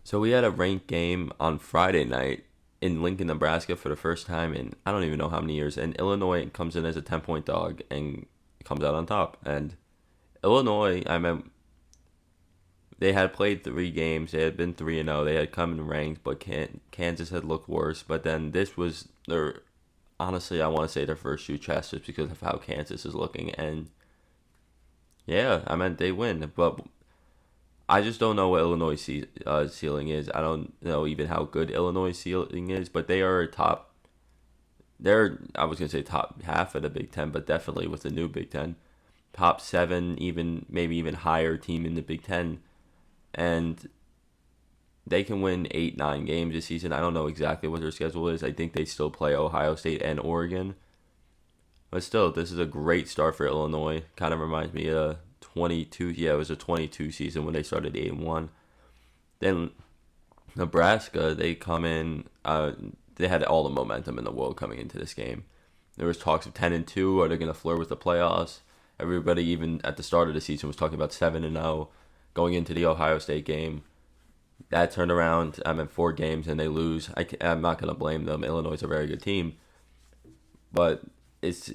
So we had a ranked game on Friday night in Lincoln, Nebraska for the first time in I don't even know how many years. And Illinois comes in as a 10-point dog and comes out on top. And Illinois, I mean, they had played 3 games. They had been 3-0. They had come in ranked, but Kansas had looked worse. But then this was their, honestly, I want to say their first shoe chest just because of how Kansas is looking. And yeah, I meant they win. But I just don't know what Illinois ceiling is. I don't know even how good Illinois ceiling is, but they are top. They're I was gonna say top half of the Big Ten, but definitely with the new Big Ten, top seven, even maybe even higher team in the Big Ten, and they can win 8, 9 games this season. I don't know exactly what their schedule is. I think they still play Ohio State and Oregon, but still, this is a great start for Illinois. Kind of reminds me of 22. Yeah, it was a 22 season when they started 8-1. Then Nebraska, they come in. They had all the momentum in the world coming into this game. There was talks of 10-2. Are they going to flirt with the playoffs? Everybody, even at the start of the season, was talking about 7-0 going into the Ohio State game. That turned around. I'm in 4 games and they lose. I'm not going to blame them. Illinois is a very good team, but it's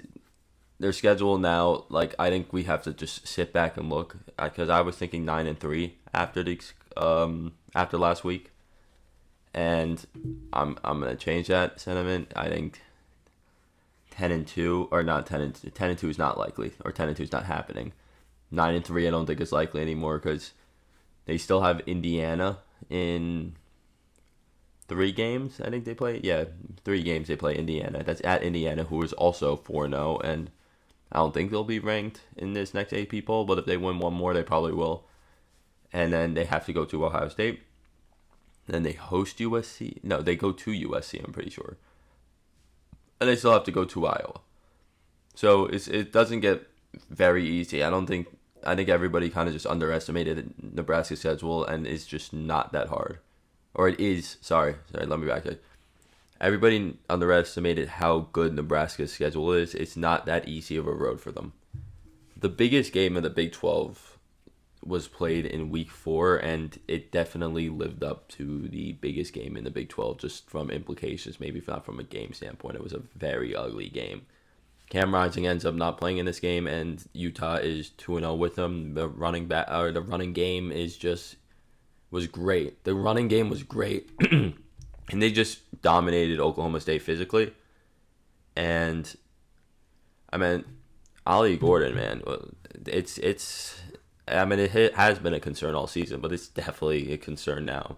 their schedule now. Like I think we have to just sit back and look because I was thinking 9-3 after last week, and I'm gonna change that sentiment. I think 10-2 or not 10-2 is not likely, or 10-2 is not happening. 9-3 I don't think is likely anymore because they still have Indiana in 3 games. I think they play. Yeah, 3 games they play Indiana. That's at Indiana, who is also 4-0, and I don't think they'll be ranked in this next AP poll, but if they win one more, they probably will. And then they have to go to Ohio State. Then they host USC. No, they go to USC, I'm pretty sure. And they still have to go to Iowa. So it doesn't get very easy. I think everybody kind of just underestimated Nebraska's schedule, and it's just not that hard. Or it is. Sorry, let me back it. Everybody underestimated how good Nebraska's schedule is. It's not that easy of a road for them. The biggest game of the Big 12 was played in week 4, and it definitely lived up to the biggest game in the Big 12, just from implications, maybe not from a game standpoint. It was a very ugly game. Cam Rising ends up not playing in this game, and Utah is 2-0 with them. The running game was great. The running game was great. And they just dominated Oklahoma State physically. And I mean, Ollie Gordon, man, it has been a concern all season, but it's definitely a concern now.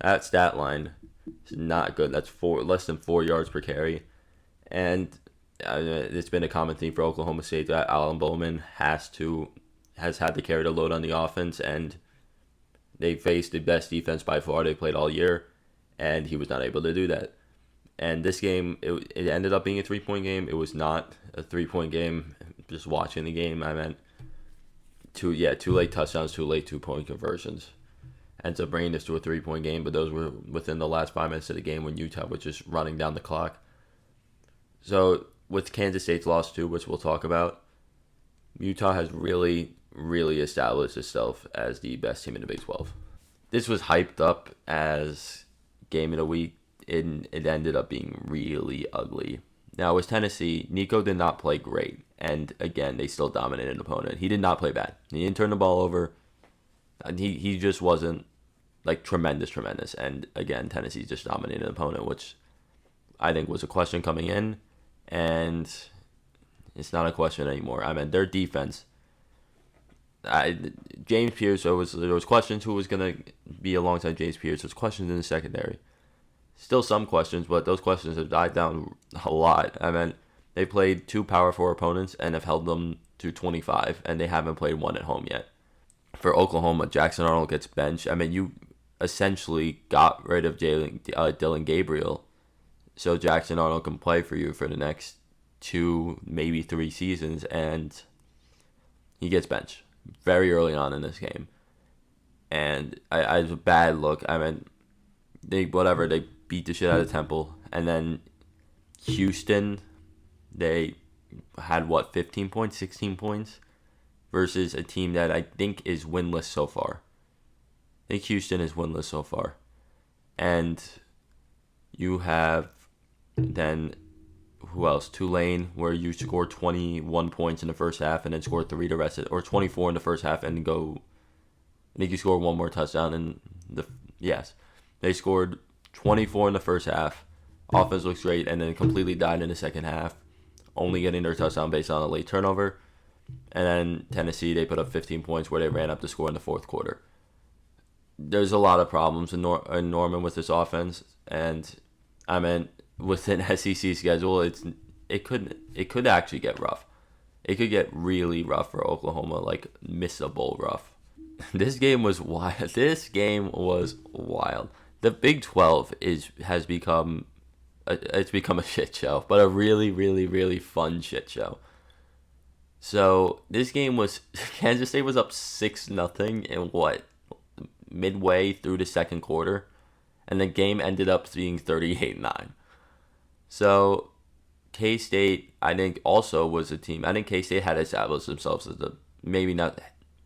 That stat line is not good. That's less than 4 yards per carry, and it's been a common theme for Oklahoma State that Alan Bowman has had to carry the load on the offense, and they faced the best defense by far they played all year, and he was not able to do that. And this game, it ended up being a 3-point game. It was not a 3-point game. Just watching the game, I meant two late touchdowns, 2 late 2-point conversions. Ends up bringing this to a 3-point game, but those were within the last 5 minutes of the game when Utah was just running down the clock. So with Kansas State's loss too, which we'll talk about, Utah has really, really established itself as the best team in the Big 12. This was hyped up as game of the week. It ended up being really ugly. Now, it was Tennessee. Nico did not play great. And again, they still dominated an opponent. He did not play bad. He didn't turn the ball over. He just wasn't like tremendous. And again, Tennessee just dominated an opponent, which I think was a question coming in. And it's not a question anymore. I mean, their defense. James Pierce, there was questions who was going to be alongside James Pierce. There's questions in the secondary. Still some questions, but those questions have died down a lot. I mean, they played 2 Power 4 opponents and have held them to 25, and they haven't played one at home yet. For Oklahoma, Jackson Arnold gets benched. I mean, you essentially got rid of Dylan Gabriel, so Jackson Arnold can play for you for the next 2, maybe 3 seasons, and he gets benched very early on in this game. And I was a bad look. I mean, they beat the shit out of Temple, and then Houston, they had 15 points, 16 points, versus a team that I think is winless so far. think Houston is winless so far. And you have then, who else? Tulane, where you score 21 points in the first half and then score 3 the rest of it, or 24 in the first half and go. I think you score one more touchdown in the. Yes. They scored 24 in the first half. Offense looks great, and then completely died in the second half, only getting their touchdown based on a late turnover. And then Tennessee, they put up 15 points where they ran up to score in the fourth quarter. There's a lot of problems in Norman with this offense, and I mean, with an SEC schedule, it could actually get rough. It could get really rough for Oklahoma, like missable rough. This game was wild. The Big 12 has become it's become a shit show, but a really, really, really fun shit show. So this game was Kansas State was up 6-0 in midway through the second quarter, and the game ended up being 38-9. So K-State, I think, also was a team. I think K-State had established themselves as maybe not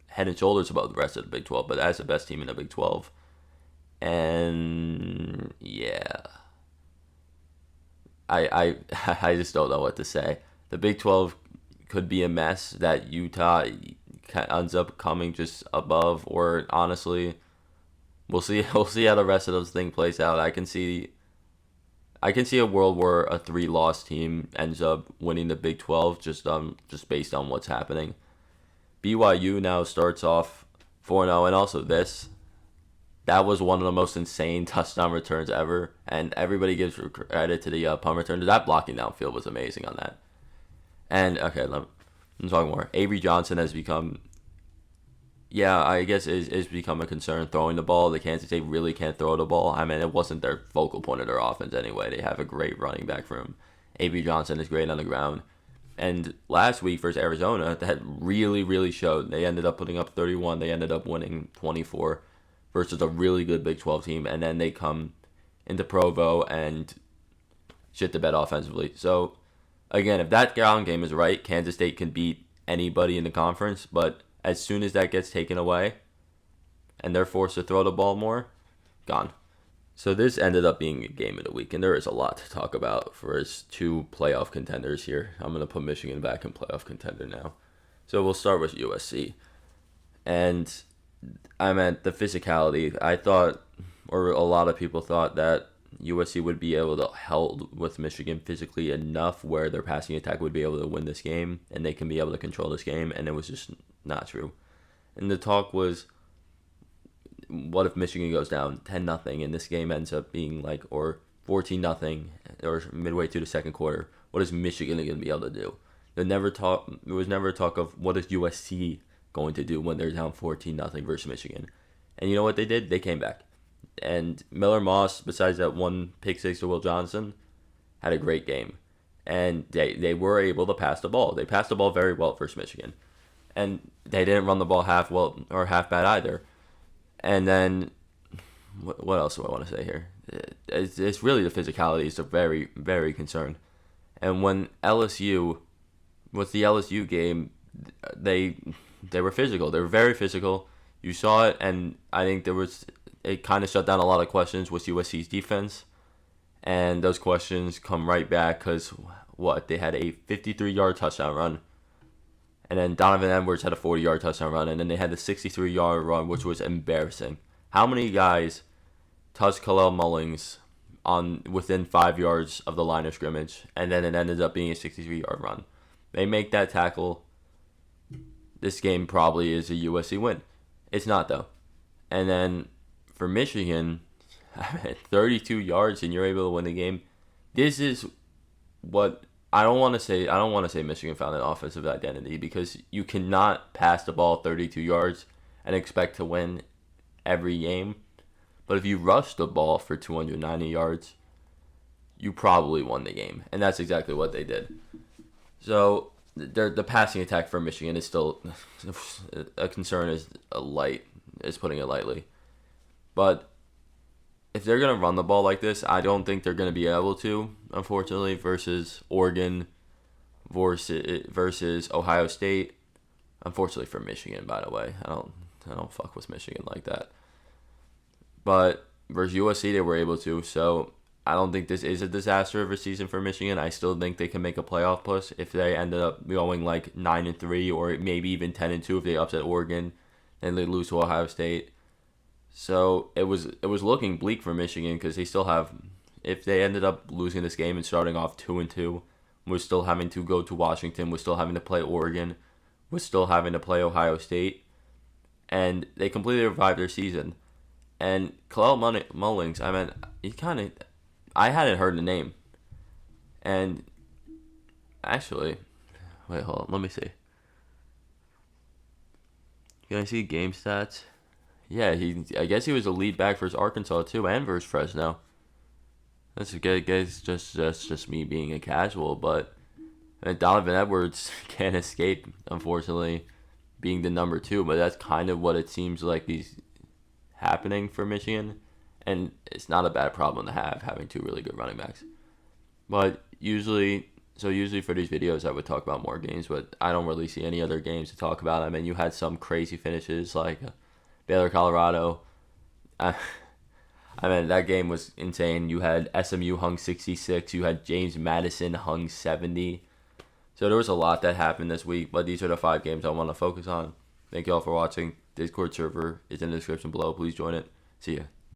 head and shoulders above the rest of the Big 12, but as the best team in the Big 12. And yeah, I just don't know what to say. The Big 12 could be a mess that Utah ends up coming just above, or honestly, we'll see. We'll see how the rest of this thing plays out. I can see a world where a 3-loss team ends up winning the Big 12 just based on what's happening. BYU now starts off 4-0, and also that was one of the most insane touchdown returns ever, and everybody gives credit to the punt return. That blocking downfield was amazing on that. And okay, let me talk more. Avery Johnson has become, I guess is become a concern throwing the ball. The Kansas State really can't throw the ball. I mean, it wasn't their focal point of their offense anyway. They have a great running back for him. Avery Johnson is great on the ground. And last week versus Arizona, that really, really showed. They ended up putting up 31. They ended up winning 24 versus a really good Big 12 team. And then they come into Provo and shit the bed offensively. So, again, if that ground game is right, Kansas State can beat anybody in the conference. But as soon as that gets taken away and they're forced to throw the ball more, gone. So this ended up being a game of the week, and there is a lot to talk about for his 2 playoff contenders here. I'm going to put Michigan back in playoff contender now. So we'll start with USC. And I meant the physicality. I thought, or a lot of people thought, that USC would be able to hold with Michigan physically enough where their passing attack would be able to win this game, and they can be able to control this game, and it was just not true. And the talk was, what if Michigan goes down 10-0 and this game ends up being or 14-0 or midway through the second quarter? What is Michigan going to be able to do? There was never talk of what is USC going to do when they're down 14-0 versus Michigan. And you know what they did? They came back. And Miller Moss, besides that one pick six to Will Johnson, had a great game. And they were able to pass the ball. They passed the ball very well versus Michigan. And they didn't run the ball half well or half bad either. And then, what else do I want to say here? It's really the physicality is a very, very concern. And when LSU, with the LSU game, they were physical. They were very physical. You saw it, and I think it kind of shut down a lot of questions with USC's defense. And those questions come right back because, they had a 53-yard touchdown run. And then Donovan Edwards had a 40-yard touchdown run. And then they had the 63-yard run, which was embarrassing. How many guys touched Khalil Mullings within 5 yards of the line of scrimmage? And then it ended up being a 63-yard run. They make that tackle. This game probably is a USC win. It's not, though. And then for Michigan, 32 yards and you're able to win the game. This is what I don't want to say. I don't want to say Michigan found an offensive identity, because you cannot pass the ball 32 yards and expect to win every game. But if you rush the ball for 290 yards, you probably won the game. And that's exactly what they did. So the passing attack for Michigan is still a concern, is putting it lightly. But if they're going to run the ball like this, I don't think they're going to be able to, unfortunately, versus Oregon, versus Ohio State. Unfortunately for Michigan, by the way. I don't fuck with Michigan like that. But versus USC, they were able to. So I don't think this is a disaster of a season for Michigan. I still think they can make a playoff push if they ended up going like 9-3 or maybe even 10-2 if they upset Oregon and they lose to Ohio State. So it was looking bleak for Michigan because they still have, if they ended up losing this game and starting off 2-2, we're still having to go to Washington, we're still having to play Oregon, we're still having to play Ohio State, and they completely revived their season. And Kalel Mullings, I mean, I hadn't heard the name, and actually, wait, hold on, let me see. Can I see game stats? Yeah, I guess he was a lead back versus Arkansas too, and versus Fresno. That's a good guess. Just me being a casual, but Donovan Edwards can't escape, unfortunately, being the number 2. But that's kind of what it seems like he's happening for Michigan, and it's not a bad problem to have having 2 really good running backs. But usually for these videos, I would talk about more games, but I don't really see any other games to talk about. I mean, you had some crazy finishes like Baylor, Colorado. I mean, that game was insane. You had SMU hung 66. You had James Madison hung 70. So there was a lot that happened this week, but these are the 5 games I want to focus on. Thank you all for watching. Discord server is in the description below. Please join it. See ya.